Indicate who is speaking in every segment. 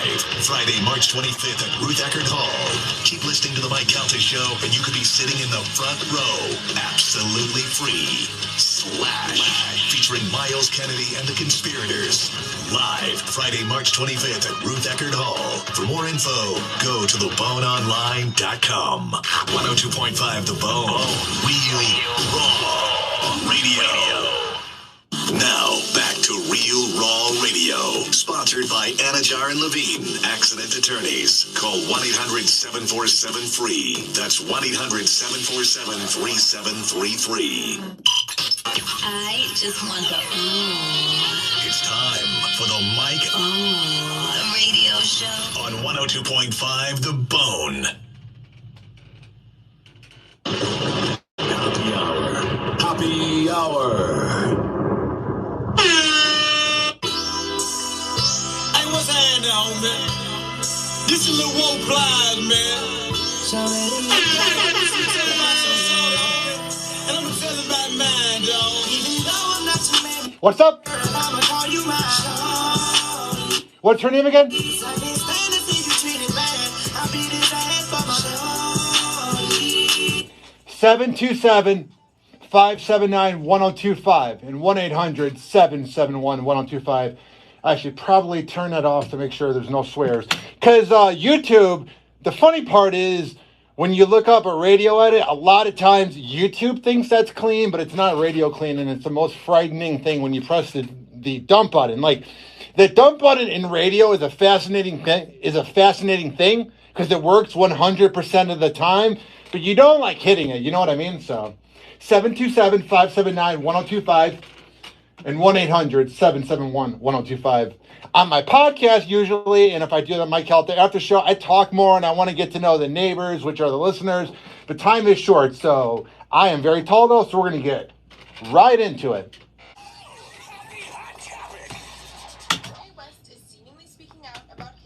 Speaker 1: live Friday, March 25th at Ruth Eckerd Hall. Keep listening to the Mike Calta Show, and you could be sitting in the front row, absolutely free. Slash, featuring Miles Kennedy and the Conspirators. Live Friday, March 25th at Ruth Eckerd Hall. For more info, go to theboneonline.com. 102.5 The Bone. Real Raw Radio. Now, back to Real Raw Radio. Sponsored by Anajar and Levine, Accident Attorneys. Call 1-800-747-FREE. That's 1-800-747-3733.
Speaker 2: I just want the
Speaker 1: It's time for the Mike
Speaker 2: radio show
Speaker 1: on 102.5 The Bone. Happy Hour. Happy Hour.
Speaker 3: This is Lil Woe Plies, man. And I'm gonna tell you about mine, dog.
Speaker 4: What's up? What's her name again? 727-579-1025 and 1-800-771-1025. I should probably turn that off to make sure there's no swears. Because YouTube, the funny part is when you look up a radio edit, a lot of times YouTube thinks that's clean, but it's not radio clean, and it's the most frightening thing when you press the dump button. Like, the dump button in radio is a fascinating thing because it works 100% of the time, but you don't like hitting it, you know what I mean? So 727-579-1025 and 1-800-771-1025. On my podcast usually, and if I do the Mike Calta After Show, I talk more and I want to get to know the neighbors, which are the listeners, but time is short, so I am very tall though, so we're going to get right into it.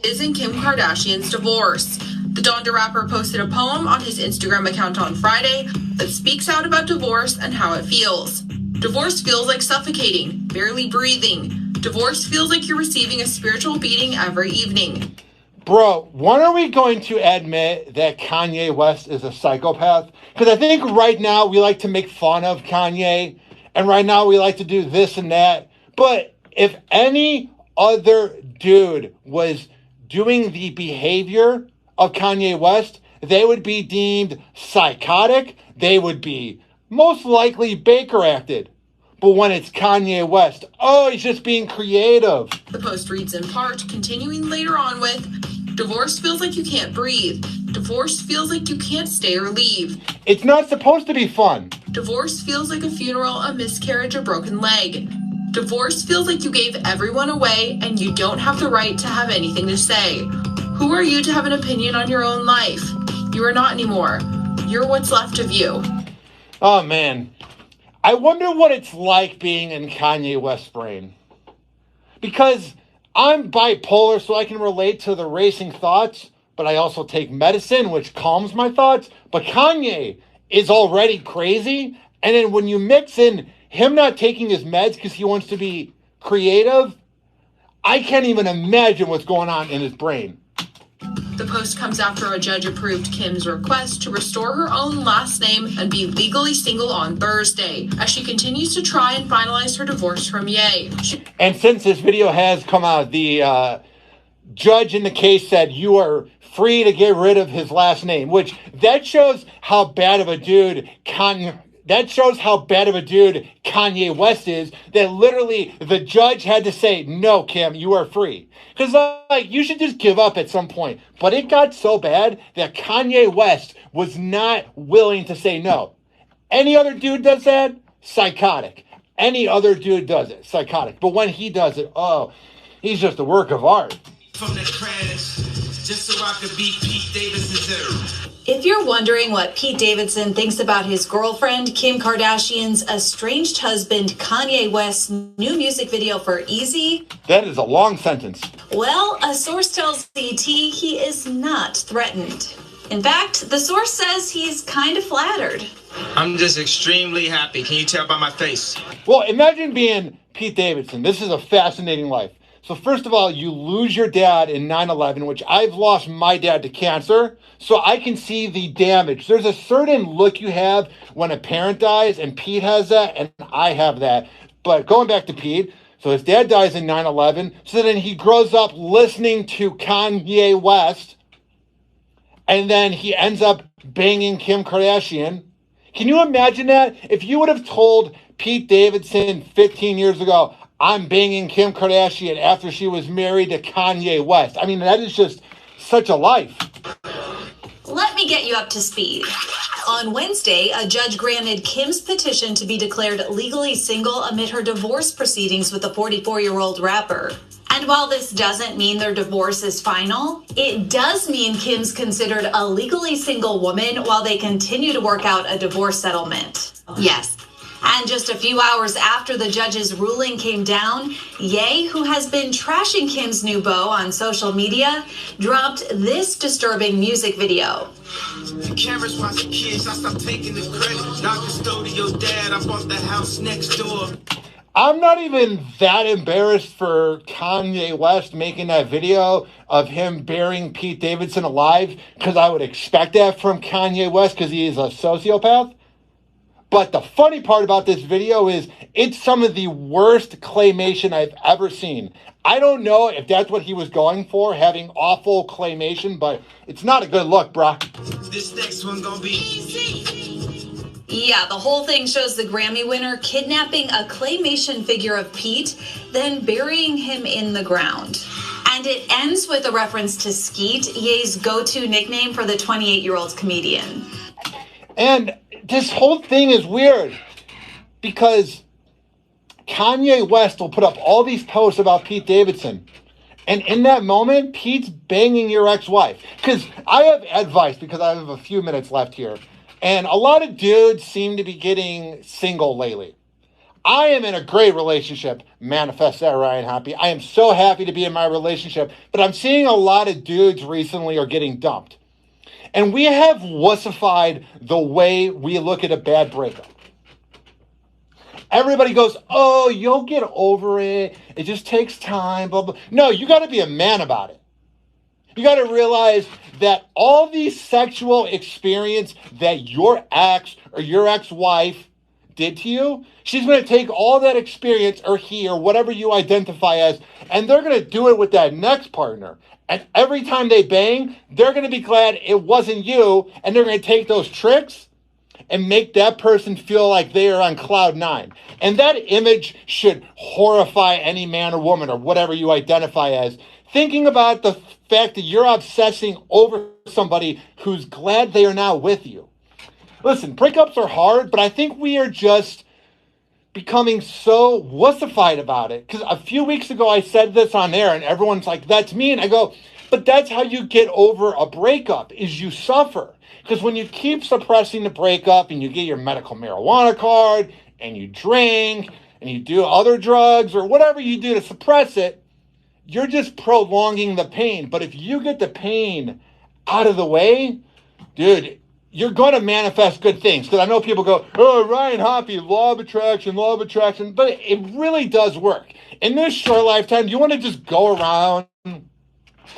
Speaker 5: His and Kim Kardashian's divorce. The Donda rapper posted a poem on his Instagram account on Friday that speaks out about divorce and how it feels. Divorce feels like suffocating, barely breathing. Divorce feels like you're receiving a spiritual beating every evening.
Speaker 4: Bro, when are we going to admit that Kanye West is a psychopath? Because I think right now we like to make fun of Kanye, and right now we like to do this and that. But if any other dude was doing the behavior of Kanye West, they would be deemed psychotic. They would be most likely Baker acted. But when it's Kanye West, oh, he's just being creative.
Speaker 5: The post reads in part, continuing later on with, divorce feels like you can't breathe. Divorce feels like you can't stay or leave.
Speaker 4: It's not supposed to be fun.
Speaker 5: Divorce feels like a funeral, a miscarriage, a broken leg. Divorce feels like you gave everyone away and you don't have the right to have anything to say. Who are you to have an opinion on your own life? You are not anymore. You're what's left of you.
Speaker 4: Oh, man. I wonder what it's like being in Kanye West's brain. Because I'm bipolar, so I can relate to the racing thoughts, but I also take medicine, which calms my thoughts. But Kanye is already crazy. And then when you mix in him not taking his meds because he wants to be creative, I can't even imagine what's going on in his brain.
Speaker 5: The post comes after a judge approved Kim's request to restore her own last name and be legally single on Thursday, as she continues to try and finalize her divorce from Ye.
Speaker 4: And since this video has come out, the judge in the case said you are free to get rid of his last name, which that shows how bad of a dude Kanye West is, that literally the judge had to say, no, Kim, you are free. Because, like, you should just give up at some point. But it got so bad that Kanye West was not willing to say no. Any other dude does that? Psychotic. Any other dude does it? Psychotic. But when he does it, oh, he's just a work of art.
Speaker 3: From the crash, just so I could beat Pete Davidson's there.
Speaker 6: If you're wondering what Pete Davidson thinks about his girlfriend, Kim Kardashian's estranged husband, Kanye West's new music video for Easy,
Speaker 4: that is a long sentence.
Speaker 6: Well, a source tells ET he is not threatened. In fact, the source says he's kind of flattered.
Speaker 3: I'm just extremely happy. Can you tell by my face?
Speaker 4: Well, imagine being Pete Davidson. This is a fascinating life. So first of all, you lose your dad in 9/11, which I've lost my dad to cancer. So I can see the damage. There's a certain look you have when a parent dies, and Pete has that, and I have that. But going back to Pete, so his dad dies in 9/11. So then he grows up listening to Kanye West, and then he ends up banging Kim Kardashian. Can you imagine that? If you would have told Pete Davidson 15 years ago, I'm banging Kim Kardashian after she was married to Kanye West. I mean, that is just such a life.
Speaker 6: Let me get you up to speed. On Wednesday, a judge granted Kim's petition to be declared legally single amid her divorce proceedings with the 44-year-old rapper. And while this doesn't mean their divorce is final, it does mean Kim's considered a legally single woman while they continue to work out a divorce settlement. Yes. And just a few hours after the judge's ruling came down, Ye, who has been trashing Kim's new beau on social media, dropped this disturbing music video.
Speaker 3: The cameras watching kids, I stopped taking the credit. Not custodial dad, I bought the house next door.
Speaker 4: I'm not even that embarrassed for Kanye West making that video of him burying Pete Davidson alive, because I would expect that from Kanye West because he is a sociopath. But the funny part about this video is it's some of the worst claymation I've ever seen. I don't know if that's what he was going for, having awful claymation, but it's not a good look, bruh.
Speaker 3: This next one gonna be easy.
Speaker 6: Yeah, the whole thing shows the Grammy winner kidnapping a claymation figure of Pete, then burying him in the ground. And it ends with a reference to Skeet, Ye's go-to nickname for the 28-year-old comedian.
Speaker 4: And this whole thing is weird because Kanye West will put up all these posts about Pete Davidson. And in that moment, Pete's banging your ex-wife. Because I have advice, because I have a few minutes left here. And a lot of dudes seem to be getting single lately. I am in a great relationship. Manifest that, Ryan Hoppe. I am so happy to be in my relationship. But I'm seeing a lot of dudes recently are getting dumped. And we have wussified the way we look at a bad breakup. Everybody goes, oh, you'll get over it. It just takes time, blah, blah. No, you got to be a man about it. You got to realize that all the sexual experience that your ex or your ex-wife did to you, she's going to take all that experience, or he, or whatever you identify as, and they're going to do it with that next partner. And every time they bang, they're going to be glad it wasn't you, and they're going to take those tricks and make that person feel like they are on cloud nine. And that image should horrify any man or woman or whatever you identify as, thinking about the fact that you're obsessing over somebody who's glad they are now with you. Listen, breakups are hard, but I think we are just becoming so wussified about it. Because a few weeks ago, I said this on air, and everyone's like, that's mean. I go, but that's how you get over a breakup, is you suffer. Because when you keep suppressing the breakup and you get your medical marijuana card and you drink and you do other drugs or whatever you do to suppress it, you're just prolonging the pain. But if you get the pain out of the way, dude, you're going to manifest good things. Because I know people go, oh, Ryan Hoppe, law of attraction. But it really does work. In this short lifetime, do you want to just go around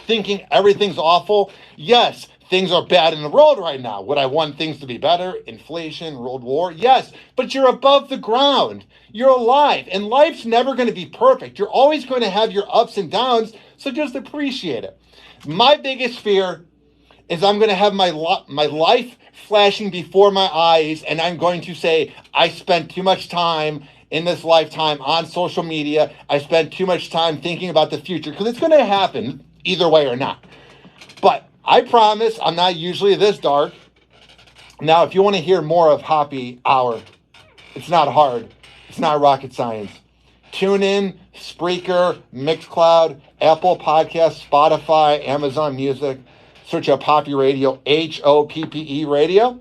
Speaker 4: thinking everything's awful? Yes, things are bad in the world right now. Would I want things to be better? Inflation, world war? Yes, but you're above the ground. You're alive. And life's never going to be perfect. You're always going to have your ups and downs, so just appreciate it. My biggest fear is I'm going to have my life flashing before my eyes, and I'm going to say, I spent too much time in this lifetime on social media. I spent too much time thinking about the future, because it's going to happen either way or not. But I promise I'm not usually this dark. Now, if you want to hear more of Hoppe Hour, it's not hard. It's not rocket science. Tune in, Spreaker, Mixcloud, Apple Podcasts, Spotify, Amazon Music. Search up Hoppe Radio, Hoppe Radio.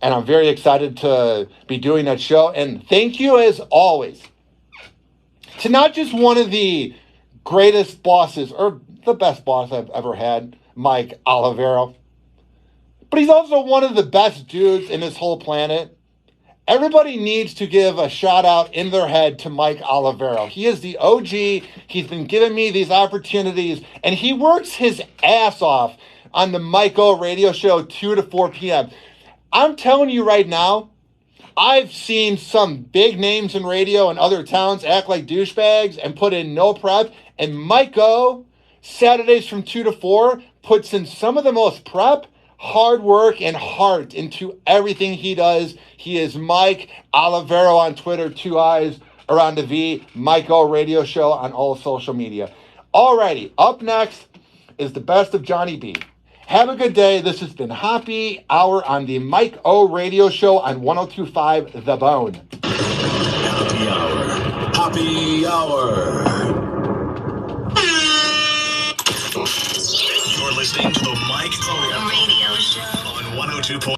Speaker 4: And I'm very excited to be doing that show. And thank you, as always, to not just one of the greatest bosses, or the best boss I've ever had, Mike Olivero, but he's also one of the best dudes in this whole planet. everybody needs to give a shout out in their head to Mike Olivero. He is the OG. He's been giving me these opportunities, and he works his ass off on the Mike O radio show 2 to 4 p.m. I'm telling you right now, I've seen some big names in radio in other towns act like douchebags and put in no prep. And Mike O, Saturdays from 2 to 4, puts in some of the most prep, hard work, and heart into everything he does. He is Mike Olivero on Twitter, 2 eyes around the V, Mike O radio show on all social media. Alrighty, up next is the best of Johnny B. Have a good day. This has been Hoppe Hour on the Mike O radio show on 102.5 The Bone.
Speaker 1: Hoppe Hour. Hoppe Hour. You're listening to the Mike O
Speaker 2: Radio show
Speaker 1: on 102.5